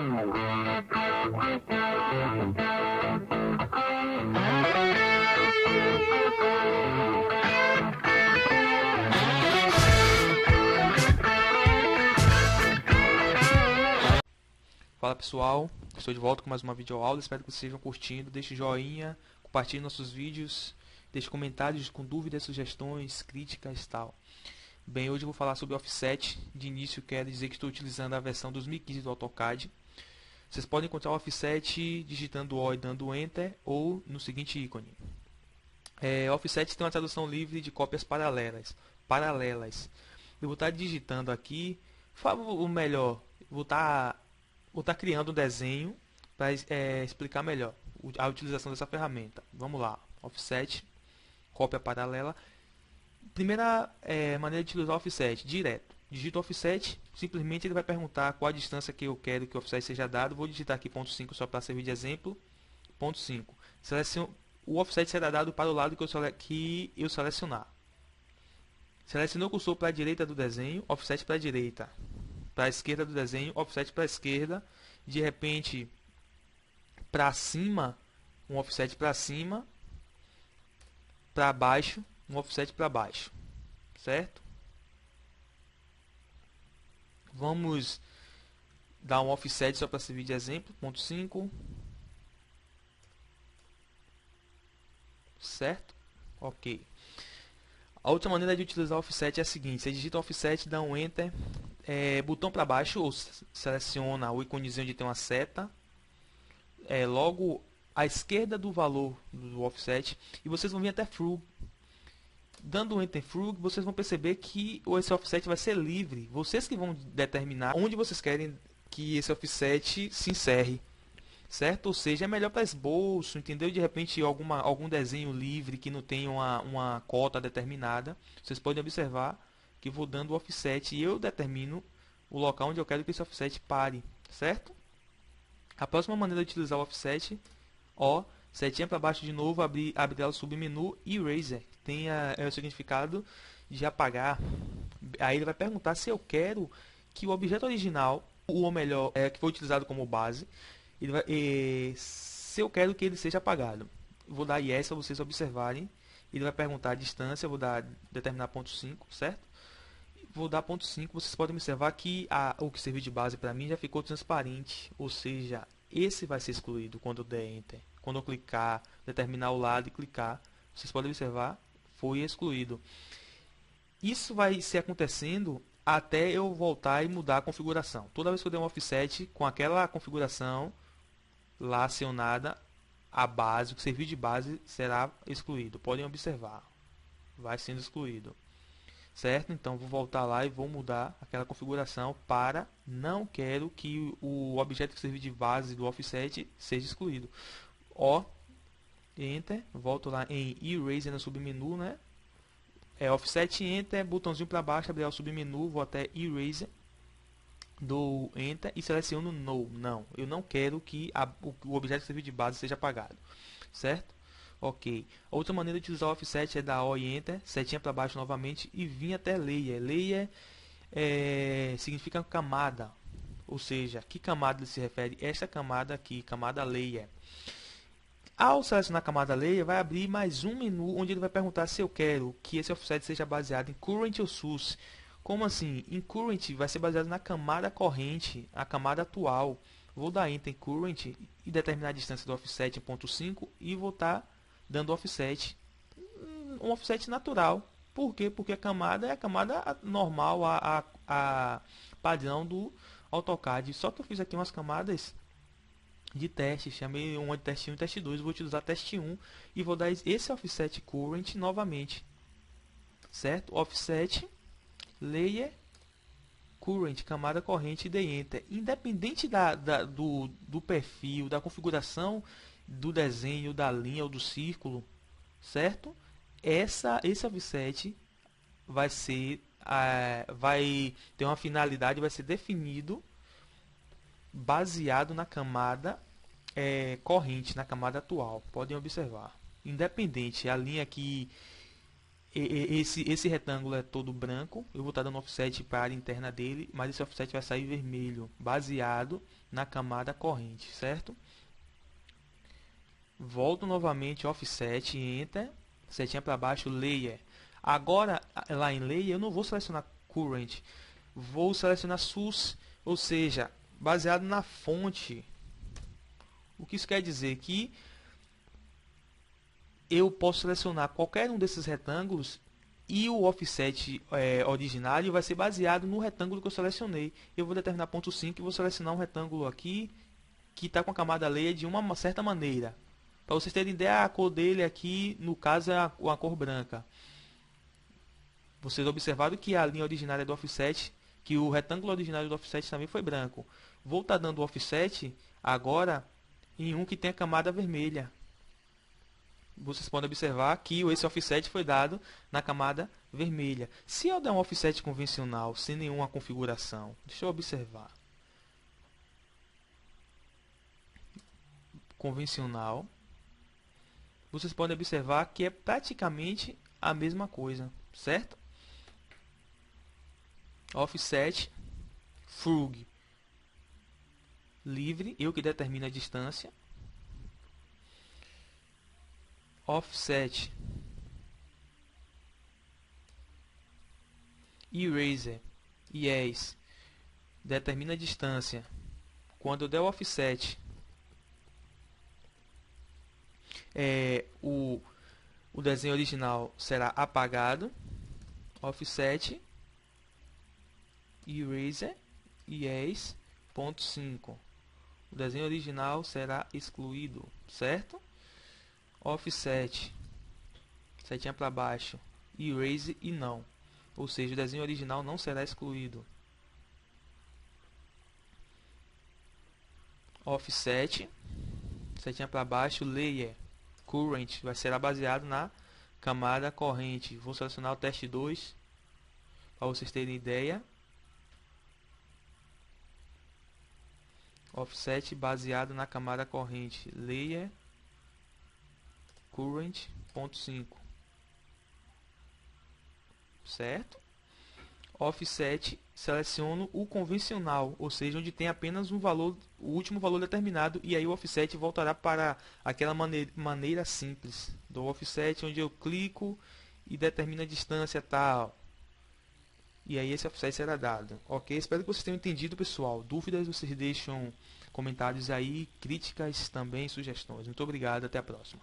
Fala pessoal, estou de volta com mais uma videoaula, espero que vocês estejam curtindo, deixe joinha, compartilhe nossos vídeos, deixe comentários com dúvidas, sugestões, críticas e tal. Bem, hoje eu vou falar sobre offset. De início quero dizer que estou utilizando a versão 2015 do AutoCAD. Vocês podem encontrar o offset digitando O e dando Enter ou no seguinte ícone. Offset tem uma tradução livre de cópias paralelas. Eu vou estar digitando aqui, ou melhor, vou estar criando um desenho para explicar melhor a utilização dessa ferramenta. Vamos lá, offset, cópia paralela. Primeira maneira de utilizar o offset, direto. Digito offset, simplesmente ele vai perguntar qual a distância que eu quero que o offset seja dado. Vou digitar aqui 0.5 só para servir de exemplo. 0.5. O offset será dado para o lado que eu selecionar. Selecionou o cursor para a direita do desenho, offset para a direita. Para a esquerda do desenho, offset para a esquerda. De repente, para cima, um offset para cima. Para baixo, um offset para baixo. Certo? Vamos dar um offset só para servir de exemplo. 0.5. Certo? Ok. A outra maneira de utilizar o offset é a seguinte: você digita offset, dá um enter, botão para baixo, ou seleciona o íconezinho de ter uma seta, logo à esquerda do valor do offset, e vocês vão vir até Frug. Dando um enter em Frug, vocês vão perceber que esse offset vai ser livre. Vocês que vão determinar onde vocês querem que esse offset se encerre. Certo? Ou seja, é melhor para esboço, entendeu? De repente algum desenho livre que não tenha uma cota determinada. Vocês podem observar que vou dando o offset e eu determino o local onde eu quero que esse offset pare. Certo? A próxima maneira de utilizar o offset, setinha para baixo de novo, abrir o submenu Eraser. Tem o significado de apagar. Aí ele vai perguntar se eu quero que o objeto original, ou melhor, que foi utilizado como base, se eu quero que ele seja apagado. Vou dar yes para vocês observarem. Ele vai perguntar a distância, eu vou determinar 0.5, certo? Vou dar 0.5, vocês podem observar que o que serviu de base para mim já ficou transparente, ou seja, esse vai ser excluído quando eu der enter. Quando eu clicar, determinar o lado e clicar, vocês podem observar, foi excluído. Isso vai ser acontecendo até eu voltar e mudar a configuração. Toda vez que eu der um offset com aquela configuração lá acionada, a base, o que serviu de base será excluído. Podem observar, vai sendo excluído. Certo? Então vou voltar lá e vou mudar aquela configuração para não quero que o objeto que serviu de base do offset seja excluído. Enter, volto lá em Eraser no submenu, né? Offset, Enter, botãozinho para baixo, abrir o submenu, vou até Eraser, dou Enter e seleciono No. Não, eu não quero que o objeto que serviu de base seja apagado. Certo? Ok. Outra maneira de utilizar o offset é dar O e Enter, setinha para baixo novamente e vir até Layer. Layer significa camada, ou seja, que camada ele se refere? Esta camada aqui, camada Layer. Ao selecionar a camada Layer, vai abrir mais um menu onde ele vai perguntar se eu quero que esse offset seja baseado em Current ou Source. Como assim? Em Current vai ser baseado na camada corrente, a camada atual. Vou dar Enter em Current e determinar a distância do offset em 0.5 e vou estar dando offset, um offset natural. Por quê? Porque a camada é a camada normal, a padrão do AutoCAD. Só que eu fiz aqui umas camadas de teste, chamei uma de teste 1 e teste 2, vou utilizar teste 1 e vou dar esse offset current novamente, certo? Offset, layer, current, camada corrente e dei enter. Independente do perfil, da configuração do desenho, da linha ou do círculo, certo? Esse offset vai ter uma finalidade, vai ser definido baseado na camada corrente, na camada atual. Podem observar. Independente, a linha que esse retângulo é todo branco, eu vou estar dando offset para a área interna dele, mas esse offset vai sair vermelho, baseado na camada corrente, certo? Volto novamente, offset, enter, setinha para baixo, layer. Agora, lá em layer, eu não vou selecionar current, vou selecionar source, ou seja, baseado na fonte. O que isso quer dizer? Que eu posso selecionar qualquer um desses retângulos e o offset originário vai ser baseado no retângulo que eu selecionei. Eu vou determinar ponto 5 e vou selecionar um retângulo aqui que está com a camada layer de uma certa maneira. Para vocês terem ideia, a cor dele aqui, no caso, é uma cor branca. Vocês observaram que a linha originária do offset, que o retângulo originário do offset também foi branco. Vou estar dando offset agora em um que tem a camada vermelha. Vocês podem observar que esse offset foi dado na camada vermelha. Se eu der um offset convencional, sem nenhuma configuração, deixa eu observar. Convencional. Vocês podem observar que é praticamente a mesma coisa, certo? Offset, frug, livre, eu que determino a distância. Offset, eraser, yes, determina a distância. Quando eu der o offset, o desenho original será apagado. Offset, eraser, yes, ponto 5. O desenho original será excluído, certo? Offset, setinha para baixo, erase e não. Ou seja, o desenho original não será excluído. Offset, setinha para baixo, layer, current, vai ser baseado na camada corrente. Vou selecionar o teste 2 para vocês terem ideia. Offset baseado na camada corrente, layer, current, ponto 5. Certo? Offset, seleciono o convencional, ou seja, onde tem apenas um valor, o último valor determinado, e aí o offset voltará para aquela maneira simples do offset, onde eu clico e determino a distância tal. E aí esse offset será dado. Ok? Espero que vocês tenham entendido, pessoal. Dúvidas, vocês deixam comentários aí, críticas também, sugestões. Muito obrigado, até a próxima.